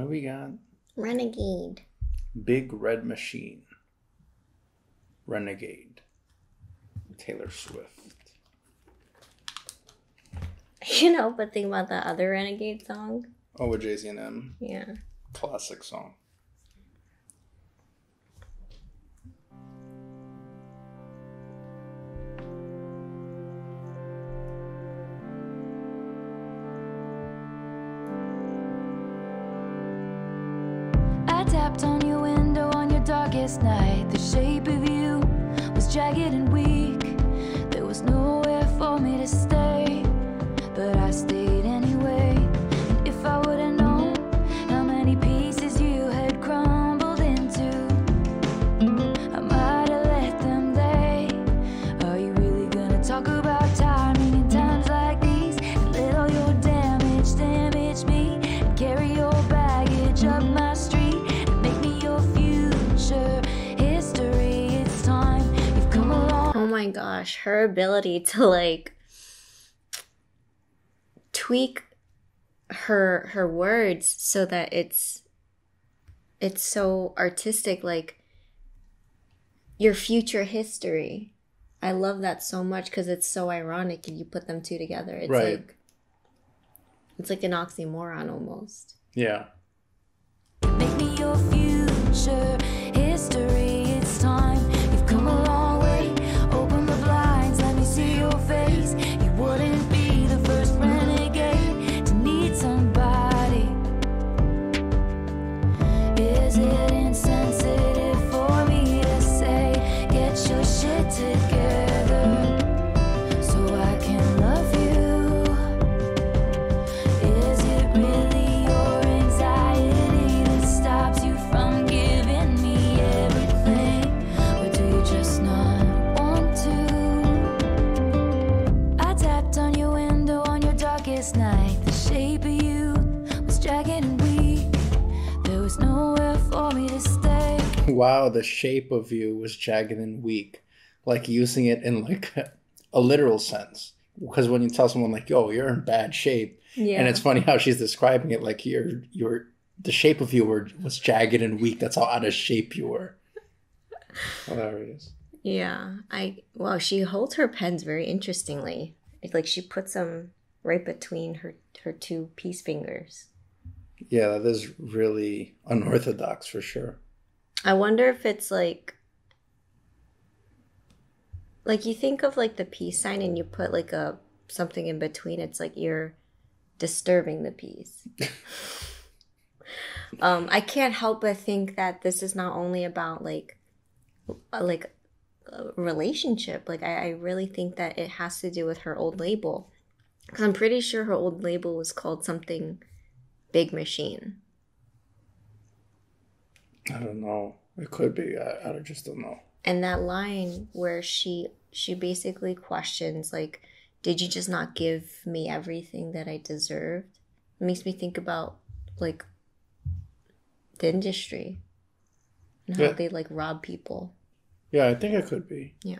do we got? Renegade. Big Red Machine. Renegade. Taylor Swift. But think about that other Renegade song. Oh, with Jay-Z and M. Yeah. Classic song. I tapped on your window on your darkest night. The shape of you was jagged and weak. There was nowhere for me to stay, but I stayed anyway. And if I would have known how many pieces you had crumbled into, I might have let them lay. Are you really gonna talk about timing in times like these? And let all your damage me and carry your baggage up my street. Oh my gosh, her ability to tweak her words so that it's so artistic, like your future history. I love that so much because it's so ironic and you put them two together. It's right. It's like an oxymoron almost. Yeah. Make me your future history. It's time. You've come a long way. Open the blinds, let me see your face. You wouldn't be the first renegade to need somebody. Is it insensitive for me to say, get your shit together so I can love you? Is it really your anxiety that stops you from giving me everything? Or do you just not want to? I tapped on your window on your darkest night. The shape of you was jagged and weak. There was nowhere for me to stay. Wow, the shape of you was jagged and weak. Like using it in like a literal sense. Because when you tell someone like, yo, you're in bad shape. Yeah. And it's funny how she's describing it like the shape of you was jagged and weak. That's how out of shape you were. Hilarious. Yeah. She holds her pens very interestingly. It's like she puts them right between her two peace fingers. Yeah, that is really unorthodox for sure. I wonder if it's like you think of like the peace sign and you put like something in between. It's like you're disturbing the peace. I can't help but think that this is not only about like a relationship. Like I really think that it has to do with her old label. Because I'm pretty sure her old label was called something Big Machine. I don't know. It could be. I just don't know. And that line where she basically questions, like, did you just not give me everything that I deserved? It makes me think about, like, the industry and how they, like, rob people. Yeah, I think it could be. Yeah.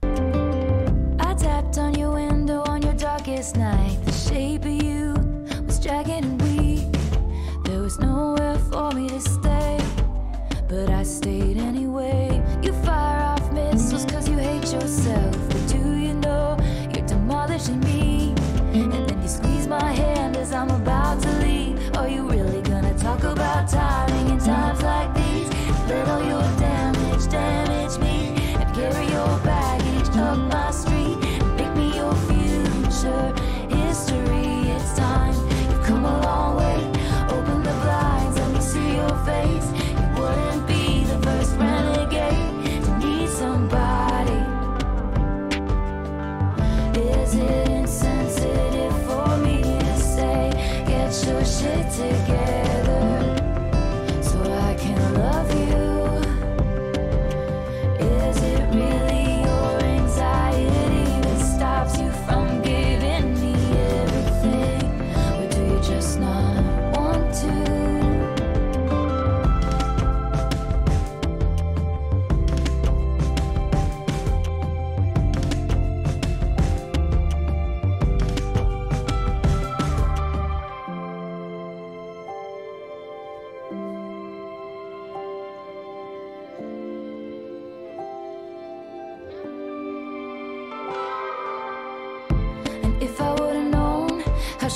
I tapped on your window on your darkest night. The shape of you was jagged and weak. There was nowhere for me to stay, but I stayed anyway. You fire off missiles cause you hate yourself, but do you know you're demolishing me? And then you squeeze my hand as I'm about to leave. Are you really gonna talk about timing in times like these? Let all your damage me and carry your baggage up my street. Make me your future history. It's time. You've come a long way. Open the blinds, let me see your face. You wouldn't be the first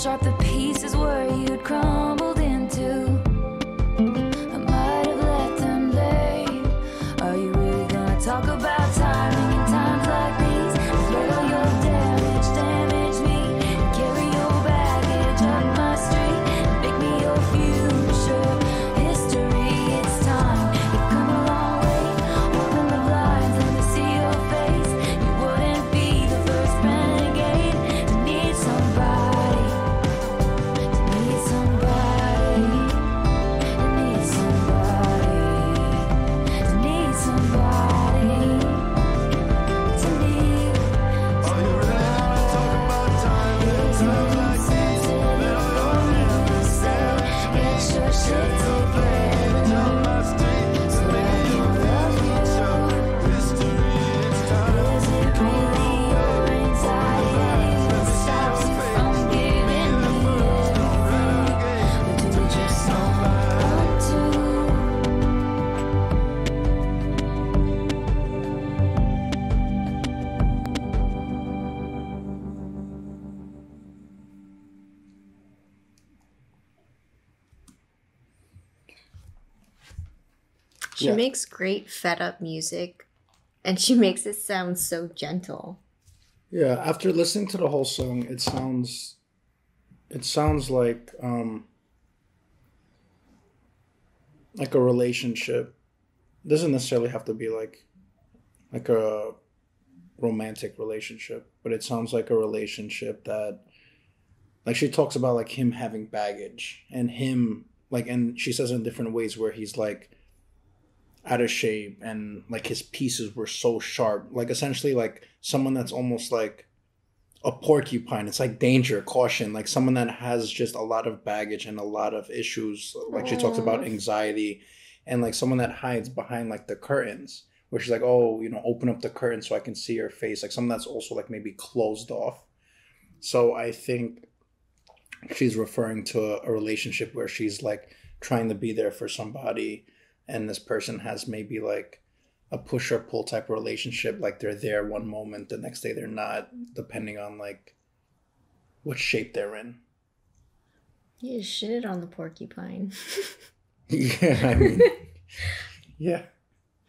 sharp the pieces were you'd crumbled into. I might have let them lay. Are you really gonna talk about timing in times like these? Let all your damage me, and carry your baggage up my street, and make me your future history. It's time. You've come a long way. Open the blinds, let me see your face. You wouldn't be the first renegade to need somebody. To need somebody. To need somebody. To need somebody. To need Are you really gonna talk about time in times like these? Let all your enemies get your shit together. down my street. So I can love you. History, it's time. Is it really your anxiety that stops you from giving me everything? Or do you just not want to? She Yeah. makes great fed up music, and she makes it sound so gentle. Yeah, after listening to the whole song, it sounds like a relationship. Doesn't necessarily have to be like a romantic relationship, but it sounds like a relationship that, like, she talks about like him having baggage and him like, and she says in different ways where he's like out of shape and like his pieces were so sharp, like essentially like someone that's almost like a porcupine. It's like danger, caution, like someone that has just a lot of baggage and a lot of issues. Like she talks about anxiety and like someone that hides behind like the curtains, where she's like, oh, open up the curtain so I can see your face. Like someone that's also like maybe closed off. So I think she's referring to a relationship where she's like trying to be there for somebody, and this person has maybe like a push or pull type of relationship. Like they're there one moment, the next day they're not, depending on like what shape they're in. You just shitted on the porcupine. Yeah, I mean, yeah.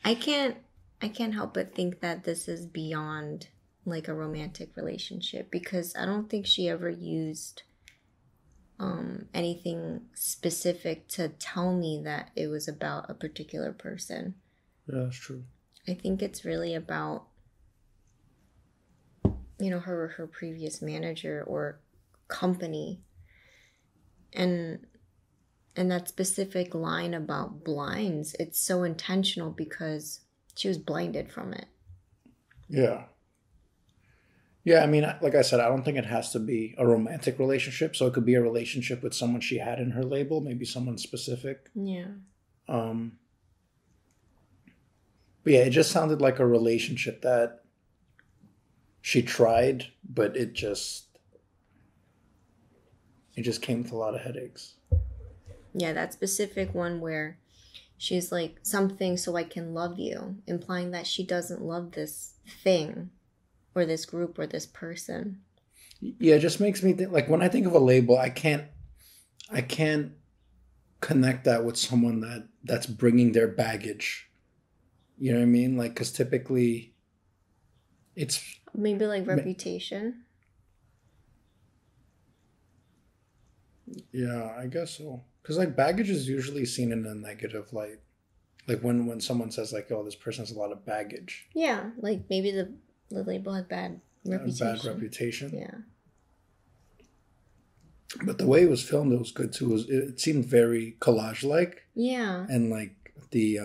I can't help but think that this is beyond like a romantic relationship, because I don't think she ever used anything specific to tell me that it was about a particular person. Yeah, that's true. I think it's really about her previous manager or company, and that specific line about blinds, it's so intentional because she was blinded from it. Yeah. Yeah, I mean, like I said, I don't think it has to be a romantic relationship. So it could be a relationship with someone she had in her label, maybe someone specific. Yeah. But yeah, it just sounded like a relationship that she tried, but it just came with a lot of headaches. Yeah, that specific one where she's like, something so I can love you, implying that she doesn't love this thing or this group or this person. Yeah, it just makes me think, like, when I think of a label, I can't connect that with someone that's bringing their baggage. You know what I mean? Like, because typically it's maybe like reputation. Yeah, I guess so. Because like baggage is usually seen in a negative light. Like when someone says like, "Oh, this person has a lot of baggage." Yeah, like maybe the label had bad reputation. Bad reputation. Yeah. But the way it was filmed, it was good too. It seemed very collage-like. Yeah. And like the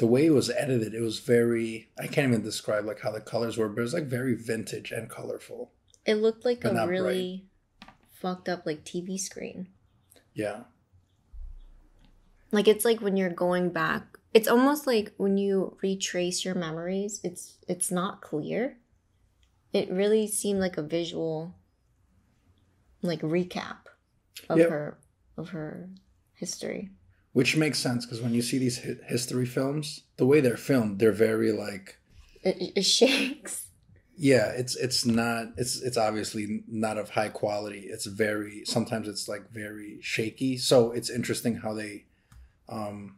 way it was edited, it was very, I can't even describe like how the colors were, but it was like very vintage and colorful. It looked like But a not really fucked up like TV screen. Yeah. Like it's like when you're going back, it's almost like when you retrace your memories, it's not clear. It really seemed like a visual like recap of her history. Which makes sense because when you see these history films, the way they're filmed, they're very like... It shakes. Yeah, it's not it's obviously not of high quality. It's very sometimes it's like very shaky. So it's interesting how they um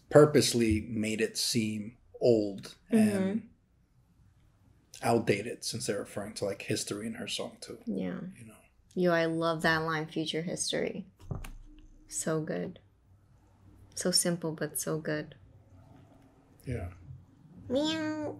purposely made it seem old and outdated since they're referring to like history in her song too. Yeah. You know. Yo, I love that line, future history. So good. So simple, but so good. Yeah. Meow.